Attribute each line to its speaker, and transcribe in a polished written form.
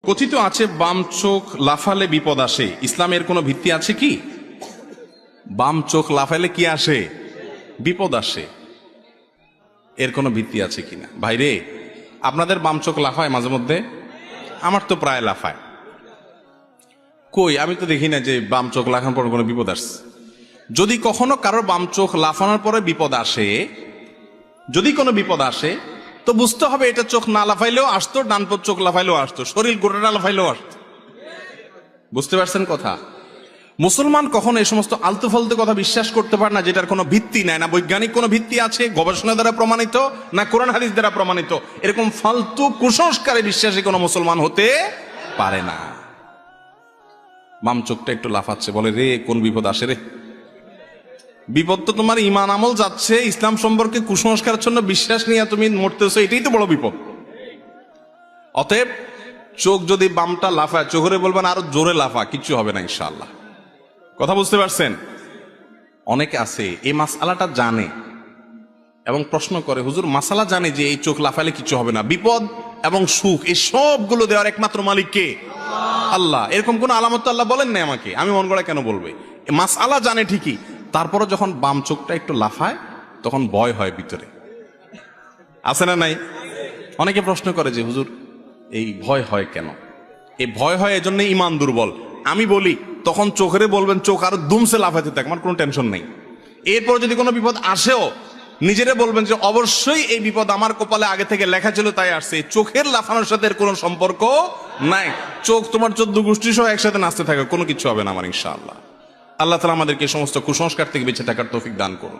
Speaker 1: কথিত আছে বাম চোখ লাফালে বিপদ আসে, ইসলামের কোনো ভিত্তি আছে কি? বাম চোখ লাফালে কি আসে? বিপদ আসে। এর কোনো ভিত্তি আছে কিনা? ভাইরে, আপনাদের বাম চোখ লাফায় মাঝে মধ্যে? আমার তো প্রায় লাফায়। কই, আমি তো দেখি না যে বাম চোখ লাফানোর পর কোনো বিপদ আসছে। যদি কখনো কারোর বাম চোখ লাফানোর পরে বিপদ আসে, যদি কোনো বিপদ আসে, তো বুঝতে হবে এটা চোখ না লাফাইলেও আসতো, ডান চোখ লাফাইলেও আসতো, শরীর গোটাটা লাফাইলেও আসতো। বুঝতে পারছেন কথা? মুসলমান কখনো এই সমস্ত আলতু ফালতু কথা বিশ্বাস করতে পারে না যেটার কোনো ভিত্তি নাই, না বৈজ্ঞানিক কোনো ভিত্তি আছে, গবেষণা দ্বারা প্রমাণিত, না কোরআন হাদিস দ্বারা প্রমাণিত। এরকম ফালতু কুসংস্কারে বিশ্বাসী কোনো মুসলমান হতে পারে না। বাম চোখটা একটু লাফাচ্ছে, বলে রে কোন বিপদ আসে রে। বিপদ তো তোমার ইমান আমল যাচ্ছে, ইসলাম সম্পর্কে কুসংস্কারের জন্য বিশ্বাস নিয়ে তুমি মরতেছো, এটাই তো বড় বিপদ। অতএব চোখ যদি বামটা লাফায়, চোখে বলবেন আরো জোরে লাফা, কিচ্ছু হবে না ইনশাআল্লাহ। কথা বুঝতে পারছেন? অনেকে আছে এই মাসআলাটা জানে এবং প্রশ্ন করে, হুজুর মাসালা জানে যে এই চোখ লাফাইলে কিছু হবে না, বিপদ এবং সুখ এই সবগুলো দেওয়ার একমাত্র মালিক কে? আল্লাহ। এরকম কোন আলামত আল্লাহ বলেন নাই আমাকে, আমি মন গড়া কেন বলবে? মাসআলা জানে ঠিকই, তারপরে যখন বাম চোখটা একটু লাফায় তখন ভয় হয় ভিতরে, আছে না নাই? অনেকে প্রশ্ন করে যে হুজুর এই ভয় হয় কেন? এই ভয় হয় এজন্য ইমান দুর্বল। আমি বলি তখন চোখেরে বলবেন চোখ আরো দুমসে লাফাইতে থাক, আমার কোনো টেনশন নেই। এরপর যদি কোনো বিপদ আসেও নিজেরে বলবেন যে অবশ্যই এই বিপদ আমার কপালে আগে থেকে লেখা ছিল, তাই আসছে। চোখের লাফানোর সাথে এর কোনো সম্পর্ক নাই। চোখ তোমার 14 গোষ্ঠী সহ একসাথে নাচতে থাকে, কোনো কিছু হবে না আমার ইনশাআল্লাহ। আল্লাহ তাআলা আমাদেরকে সমস্ত কুসংস্কার থেকে বেঁচে থাকার তৌফিক দান করুন।